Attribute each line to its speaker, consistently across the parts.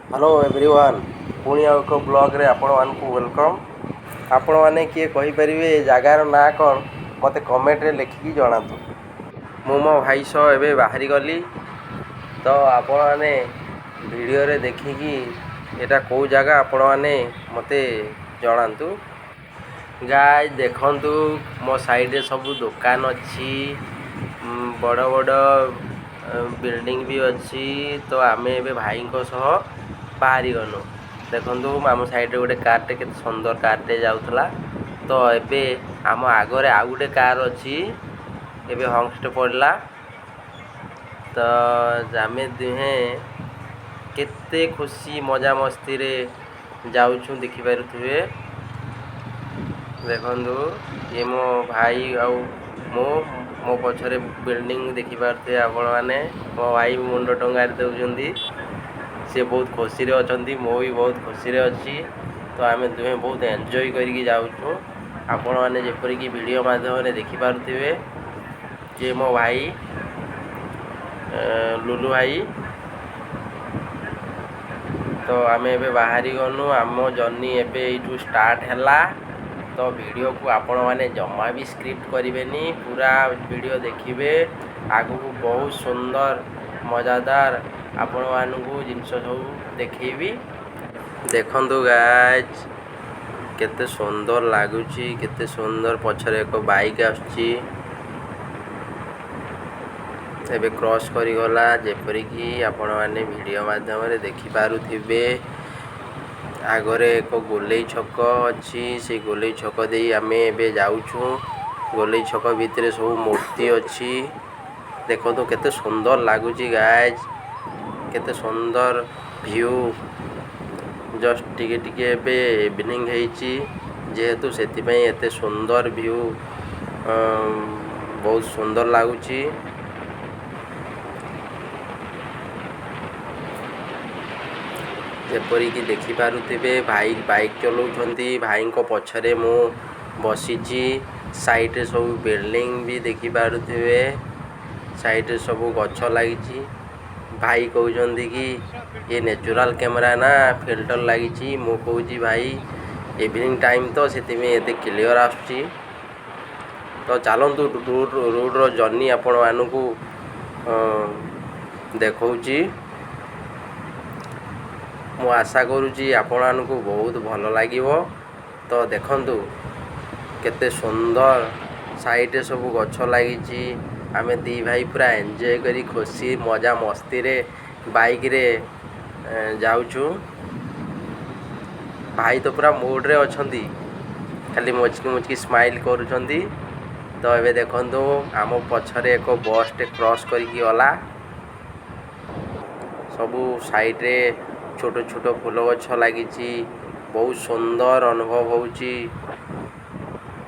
Speaker 1: Hello everyone पुणी एक blog रे आपण मानकु वेलकम। आपण माने किए कहि परिबे जगार ना कौन मते कमेंट रे लिखिकी जणातु। मु मो भाई सह एबे बाहरी गली तो आपण माने वीडियो रे देखिकी एटा को जगह आपण माने मते जणातु। गाइस देखंतु मो साइड रे सब दुकान अछि, बड़ बड़ बिल्डिंग भी अच्छी। तो आमे एबे भाई को सह बाहरी गनु। देखंतु आम साइड रे गोटे कारटे केते सुंदर कारटे जाउथला। तो एबे आम आगरे आउ गोटे कार अछि, एबे हंगस्ट पड़ला। तो आमे दुहे केते खुशी मजा मस्ती रे जाउछु देखि पारुथुबे। देखंतु ये मो भाई आउ मो पछरे बिल्डिंग देखि पारुथे आपण माने। मो भाई मुंडो टंगार देउछंती, से बहुत खुशी रे अछंती, मो भी बहुत खुशी रे अछि। तो आमे दुहे बहुत एन्जॉय करिके जाउछु। आपण माने जेपरि कि वीडियो माध्यम रे देखि पारुथिबे जे मो भाई लुलु भाई। तो आमे एबे बाहरी गनु, आम जर्नी एबे एठू स्टार्ट हैला। तो वीडियो को आपण माने जम्मा भी स्क्रिप्ट करिवेनी, पूरा वीडियो देखिबे। आगु को बहुत सुंदर मजादार आपण मानकु जिंस सब देखिबी। देखंतु गाइस केते सुंदर लागुची, केते सुंदर पछरे एक बाइक आछी। एबे क्रॉस करी गला जेपरि कि आपण माने वीडियो माध्यम रे देखि पारुथिबे। आगरे एक गोलेई छक अछि, से गोलेई छक देई आमे एबे जाउछु। गोलेई छक भितरे सब मूर्ति अछि। देखंतु केते सुंदर लागुची गाइस, केते सुंदर व्यू। जस्ट टिके टिके एबे इवनिंग हेची, जेहेतु सेति पई एते सुंदर व्यू बहुत सुंदर लागुची। जेपरि कि देखि पारुथिबे भाई बाइक चलाउछंती, भाई को पछरे मु बसिची। साइड रे सब बिल्डिंग भी देखि पारुथिबे, साइड रे सब गछ लागिची। भाई कहउछंती कि ये नेचुरल कैमरा ना फिल्टर लागिची। मु कहउची भाई इवनिंग टाइम तो सेति में एते क्लियर आछी। तो चलंतु रोड रो जर्नी आपण मानकु देखौची। मु आशा करूची आपण मानकु बहुत भल लागिवो। तो देखंतु केते सुंदर साइड रे सब गछ लागिची। आमे दी भाई पूरा एन्जॉय करी खुशी मजा मस्ती रे बाइक रे जाउछु। भाई तो पूरा मूड रे अछंती, खाली मुचकी मुचकी स्माइल करूछंती। तो एबे देखंतु आम पछरे एक बस टे क्रॉस करिकी गला। सबू साइड रे छोटो छोटो फूल गछ लागिची, बहुत सुंदर अनुभव होउची।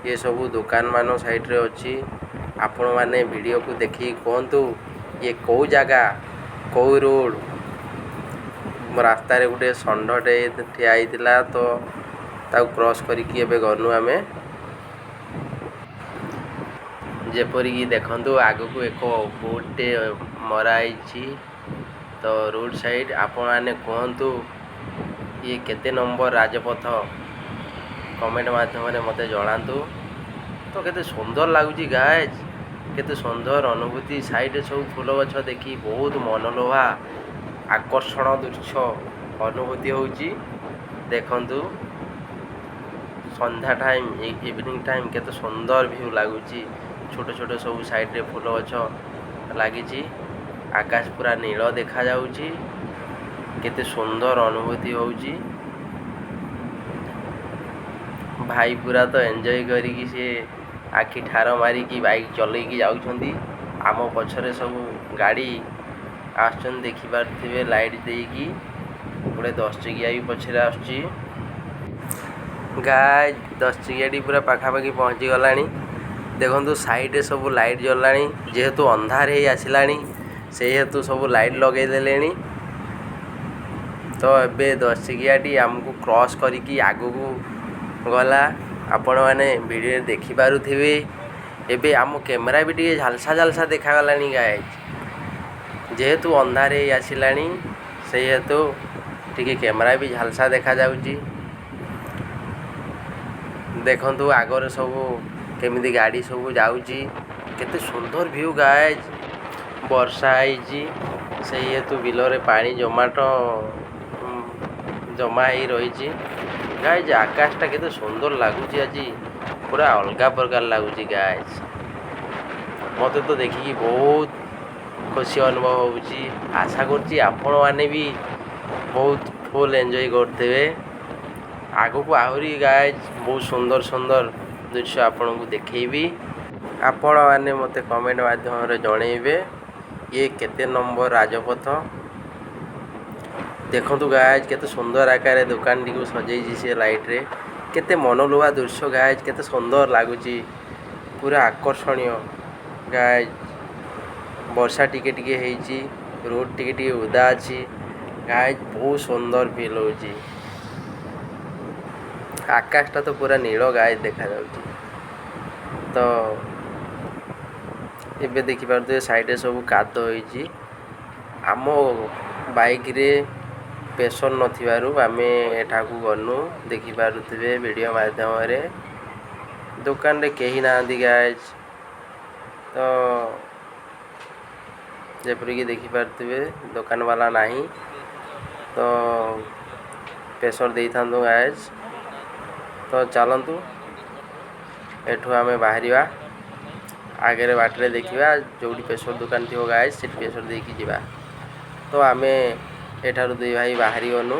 Speaker 1: ये सबू दुकान मानो साइड रे अछि। आपण माने वीडियो को देखि कहंतु ये को जगह को रोड। रास्ता रे गुटे संढटे ठिया आइतिला, तो ताऊ क्रॉस करिकी एबे गनु आमे। जेपरि कि देखंतु आगु को एक बोर्ड टे मरा आइची। तो रोड साइड आपण माने कहंतु ये केते नंबर राजपथ कमेंट माध्यम रे मते जणांतु। तो केते सुंदर लागुची गाइस, केते सुंदर अनुभूति। साइड सब फूल गछ देखी बहुत मनलोभा आकर्षण दृश्य अनुभूति होउची। देखंतु संध्या टाइम इवनिंग टाइम केते सुंदर व्यू लागुची। छोटो छोटो सब साइड रे फूल गछ लागिची। आकाश पूरा नील देखा जाउची, केते सुंदर अनुभूति होउची। भाई पूरा तो एन्जॉय करिकी से आखि ठार मारिकी बाइक चलैकी जाउछंती। आम पछरे सब गाड़ी आछन देखि पारथिबे लाइट देकी। गोटे 10 चकिया भी पछरे आछी। गाइस 10 चकियाटी पूरा पाखापाखि पहुँची गलानी। देखंतु साइड रे सब लाइट जलानी, जेहेतु अंधार हे आसिलानी से हेतु सब लाइट लगे देलेनी। तो एबे 10 चकियाटी हमको क्रॉस करिकी आगु को गला। आपण माने वीडियो देखि पारुथिबे। एबे आम कैमरा भी टिके झालसा झालसा देखा गलानी गाइस, जेहेतु अंधार हे आसिलानी से हेतु टिके कैमरा भी झालसा देखा जाउची। देखंतु आगर सब केमिति गाड़ी सब जाउची केते सुंदर व्यू गाइज। वर्षा आईची से हेतु बिलरे पानी जमा ही रही गाइज। आकाशटा केते सुंदर लगुच आज पूरा अलगा प्रकार लगुच गाइज। मत तो देखिकी बहुत खुशी अनुभव होउची। आशा करची आपण माने भी बहुत फुल एंजॉय करते। आगो को आहरी गाइज बहुत सुंदर सुंदर दृश्य आपन को देखेबी। आपण माने मते कमेंट माध्यम रे जणेबे ये केते नंबर राजपथ। देखंतु गाइज केते सुंदर आकार दुकान टी को सजेई से लाइट रे केते मनोलोभा दृश्य गाइज केते सुंदर लागुची पूरा आकर्षणीय गाइज। वर्षा टिके टिके हेची रोड टिके टिके उदा अछि गाइज बहुत सुंदर फील होची। आकाशटा तो पूरा नील गाइज देखा जाउची। तो एबे देखि पारते साइड रे सब कादो होईची। आम बाइक रे पेशर नथिबारु आमे एठाकू गनु देखि पारुथिबे वीडियो माध्यम रे। दुकान रे केही नांदी गाइज। तो जेपरि कि देखि पारुथिबे दुकान वाला नाही तो पेशर देई थांदो गाइज। तो चलंतु एठू आमे बाहरिया आगे बाटरे देखा जो पेशर दुकान थी गाइज से पेशर देकी जीवा। तो आमे एठारू दुई भाई बाहरी गनु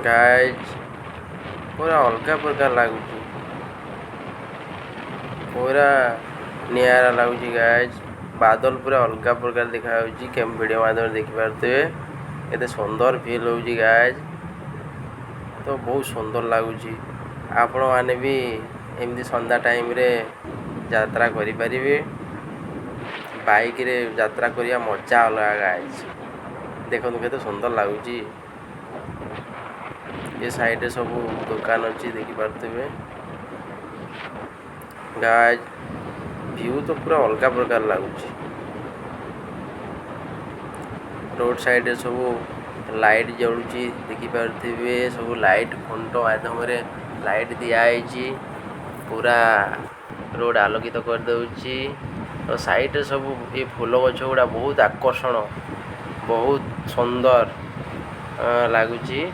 Speaker 1: गाइज पूरा अलगा प्रकार लगुच पूरा नियारा लगुच गाइज। बादल पूरा अलगा प्रकार देखा केम वीडियो माध्यम देखि पारते एते सुंदर फील होउची गाइज। तो बहुत सुंदर लगुच आपण माने भी एमती संध्या टाइम रे यात्रा करि परिबे। बाइक रे यात्रा करिया मजा अलग गाइज। देखो केते सुंदर लगुच। ये साइड रे सब दुकान अछि देखि पारते गाइज। व्यू तो पूरा अलगा प्रकार लगुच। रोड साइड रे सब लाइट जलुची देखि पारथिबे सब लाइट खुंट माध्यम रे लाइट दिया आइची पूरा रोड आलोकित कर दउची। तो साइड रे सब ये फूल गछ गुडा बहुत आकर्षण बहुत सुंदर लगुची।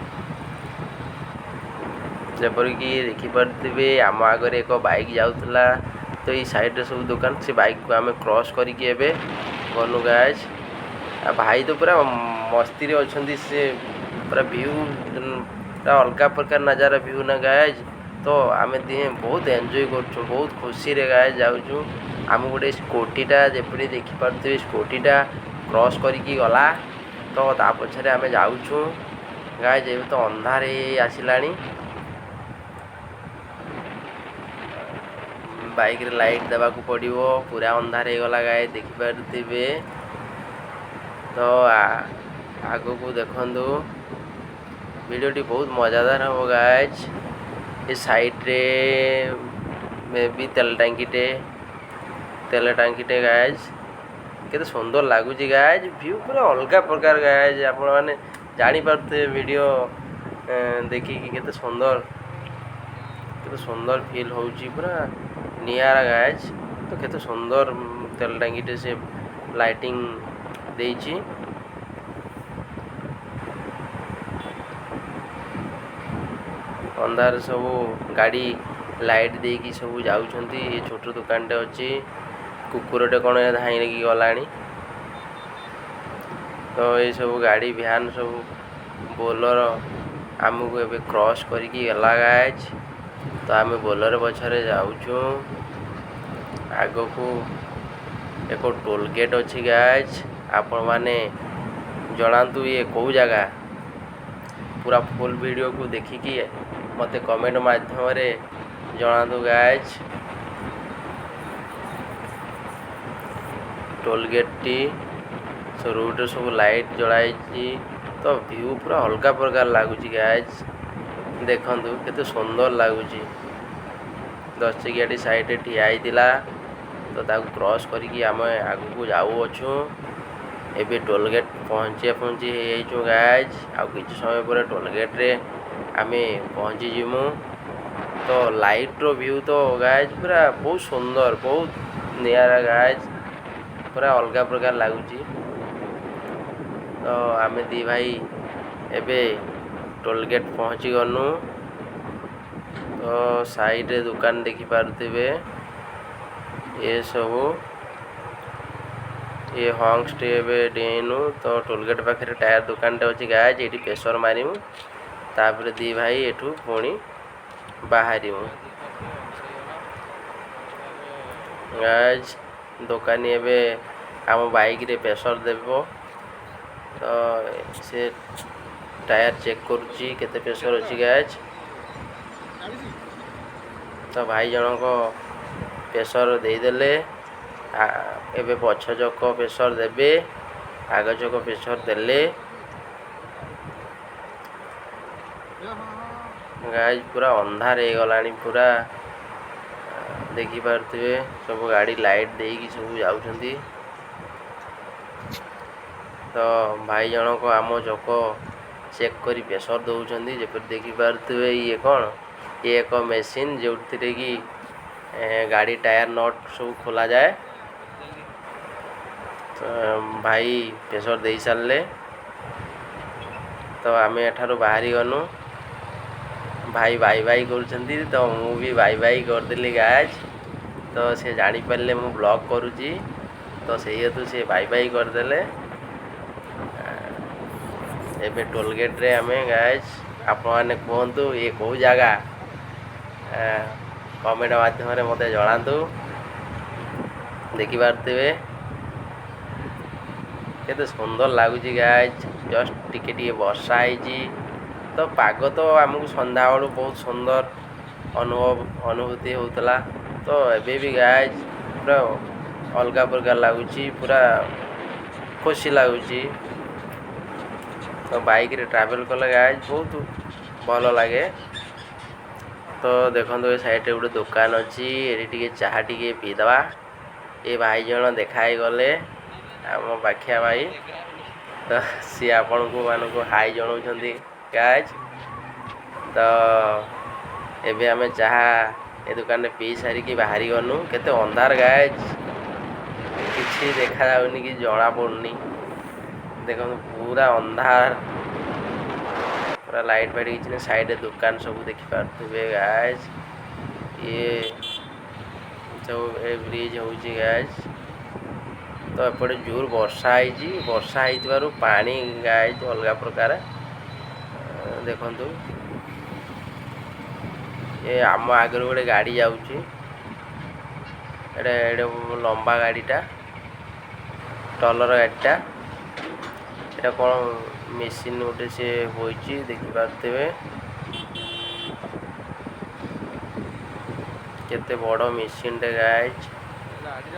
Speaker 1: जेपरि कि देखि पारथिबे आम आगे एक बाइक जाउतला तो ये साइड रे सब दुकान से बाइक को आमे क्रॉस करिके एबे गनु गाइज। आ भाई तो पूरा मस्ती रे अछंती से पूरा व्यू पूरा अलगा प्रकार नजारा व्यू ना गाइज। तो आमे दिए बहुत एंजॉय करछु बहुत खुशी रे गाइज जाउछु। आम गोटे स्कूटीटा जेपरि देखि पारथिबे स्कूटीटा क्रॉस करिकी गला तो ता पछरे आमे जाउछु गाइज। एबे तो अंधार हे आसिलानी बाइक रे लाइट देबा को पड़िवो पूरा अंधार हे गला गाइज देखि पारथिबे। तो आगो को देखंदु वीडियो टी बहुत मजादार हो गाइज। ये साइड रे मे भी तेल टांकीटे गाइज केते सुंदर लगुच गाइज। व्यू पूरा अलगा प्रकार गाइज आपण माने जानि पारते वीडियो देखि कि केते सुंदर फील होउची पूरा नियारा गाइज। तो केते सुंदर तेल टांकीटे से लाइटिंग देइची। अंधार सब गाड़ी लाइट देकी सब जाउछंती। ये छोटो दुकानटे अछि कुकुरटे कोन धाई की गलानी। तो ये सब गाड़ी भ्यान सब बोलर आमको एबे क्रॉस करिकी गला गाइज। तो आमे बोलर पछरे जाउछु आगो को एक टोल गेट अछि गाइज। आपण माने जणांतु ये को जगह पूरा फुल वीडियो को देखिकी मते कमेंट माध्यम रे जणांतु गाइज। टोल गेट टी सो रोड सब लाइट जळाइची तो व्यू पूरा अलगा प्रकार लागुची गाइज। देखंतु केते सुंदर लागुची 10 चकियाटी साइड रे ठिया आइतिला तो ताकू क्रॉस करिकी आमे आगू जाऊँ। एबे टोलगेट पहुँची गाइज। आ किछि समय पर टोलगेट रे आमे पहुँची जिमु। तो लाइट रो व्यू तो गाइज पूरा बहुत सुंदर, बहुत नियारा गाइज, पूरा अलगा प्रकार लगुच। तो आमे दी भाई एबे टोलगेट पहुँची गनु। तो साइड रे दुकान देखि पारुथिबे, ये सबू ये हॉन्ग स्टे डेनु। तो टोलगेट पाखे टायर दुकान टे अच्छी गाइज। ये प्रेशर मारिमु, तापर दी भाई एठू पुणी बाहरी गाइज। दुकानी एबे आम बाइक रे प्रेशर देबो। तो से टायर चेक करुच्ची केते प्रेशर अच्छी गाइज। तो भाई जनक प्रेशर देदेले। एबे पछ चक प्रेशर देबे, आग चक प्रेशर देले गाइज। पूरा अंधार हो गलानी, पूरा देखि पारुथिबे सब गाड़ी लाइट देकी सब जाउछंती। तो भाई जनक आम चक चेक करी प्रेशर दौरान जेपर देखि पारुथिबे। ये कौन, ये एक मेसीन जो कि गाड़ी टायर नट सब खोला जाए। तो भाई प्रेशर दे सारे। तो आम एठार बाहरी गनु। भाई बाई बाई करुँच, तो मु भी बाई बाई करदेली गाइज। तो से जानी पारे मु ब्लॉग करुँची, तो से हेतु से बाई बाई करदेले। एबे टोलगेट रे आमे गाइज, आपण माने कहतु ये कौ जगह, कमेंट माध्यम रे मते जणातु। देखि पारुथिबे केते सुंदर लगुच गाइज। जस्ट टिके टिके वर्षा होइची। तो पाग तो आमको संध्या बेलू बहुत सुंदर अनुभूति होता। तो एबे भी गाइज पूरा अलगा प्रकार लगुच, पूरा खुशी लगुच। तो बाइक रे ट्रैवल कले गाइज बहुत भल लगे। तो देखो ये साइड रे गोटे दुकान अच्छी, ये चाहा टिके पीदवा। ये भाई जन देखाई गले आम पाखिया भाई। तो सी आपण को मान को हाई जनाऊँच गाइज। तो एबे आमे चाहा ए दुकान रे पी सारिकी बाहरी गनु। केते अंधार गाइज, किछि देखा जाउनी कि जणा पड़ुनी। देखो पूरा अंधार, पूरा लाइट फाइट किछि। साइड दुकान सब देखि पारुथिबे गाइज। ये सब ए ब्रिज होउची गाइज। तो एपटे जोर वर्षा होइची, वर्षा होइतबारु पानी गाइज अलगा प्रकार। देखंतु ये आम आगे गोटे गाड़ी जाउची, एडे एडे लंबा गाड़ीटा, टलर गाड़ीटा। एटा कौन मेसीन गोटे से होइची देखि पारुथिबे। केते बड़ मेसीन टे गाइज।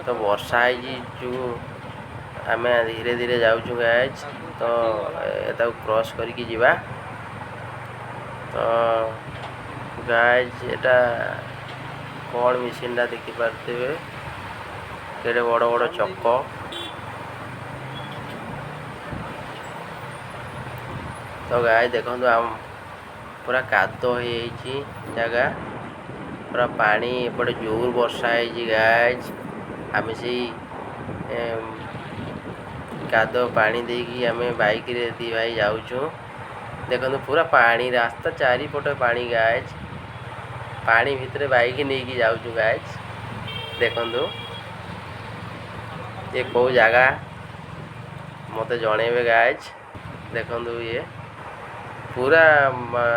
Speaker 1: तो वर्षा होइची जो आमे धीरे धीरे जाउछु गाइज। तो एटा क्रॉस करिकी जिबा। तो गाइज एटा कौन मेसीन टा देखि पारुथिबे, केडे बड़ बड़ चक। तो गाइज देखो आम पूरा कादो होइची जगह, पूरा पानी एपटे जोर वर्षा होइची गाइज। आमे से कादो पानी देकी आमे बाइक रे दी भाई जाउछु। देखो पूरा पानी रास्ता चारिपटे पानी गाइज। पानी भितर बाइक नहीं की जाउछु गाइज। देखो ये कौ जगह मते जणेबे गाइज। देखो ये पूरा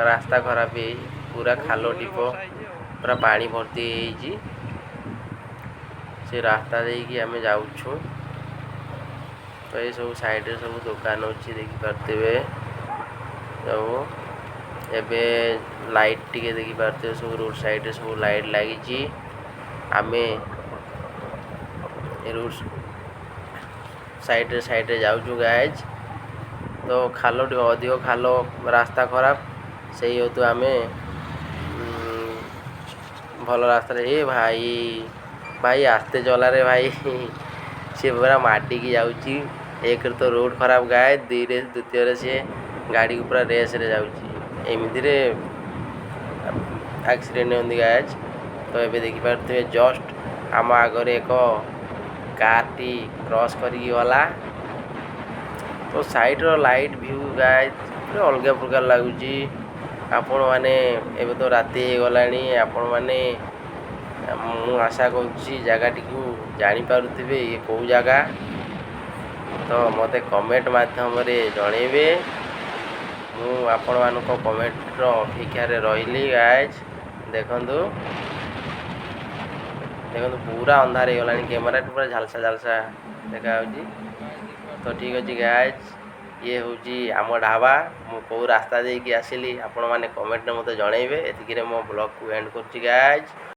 Speaker 1: रास्ता खराब है, पूरा खालो टीप, पूरा पानी भर्ती होइची। से रास्ता देकी आमे जाउछु। तो ये सब साइड रे सब दुकान अच्छी देखि पारुथिबे। सब एबे लाइट टिके देखि पारुथिबे, सब रोड साइड रे सब लाइट लागिची। आमे रोड साइड रे जाउछु गाइज। तो खालो अधिक खालो, रास्ता खराब, से हेतु आमे भल रास्ता। ए भाई भाई आस्ते चलारे भाई सी पूरा माडिकी जाऊँगी। एक तो रोड खराब गाए द्वितीय सी गाड़ी को पूरा रेस रे जाऊँगी एमती एक्सीडेंट होती गायज। तो ये देखिपे जस्ट आम आगे एक कारटी क्रॉस करके गला तो साइड्र लाइट व्यू गाय पूरा अलग प्रकार लगुच। आपण मैंने एवं तो राति हो गला आपण मैंने मु आशा करुँची जगह जानीपे ये कौ जगह तो मत कमेंट मध्यम जनइबे। मु आपण मान कमेंट अपेक्षा रही गाइज। देखु देखो पूरा अंधार हो गला कैमेरा पूरा झालसा झालसा देखा। तो ठीक अच्छे गाइज ये हूँ आम ढाबा मु कौ रास्ता देकी आसिली आपण मैंने कमेंट मत जनइबे। एतिक मो ब्लॉग को एंड कर गाइज।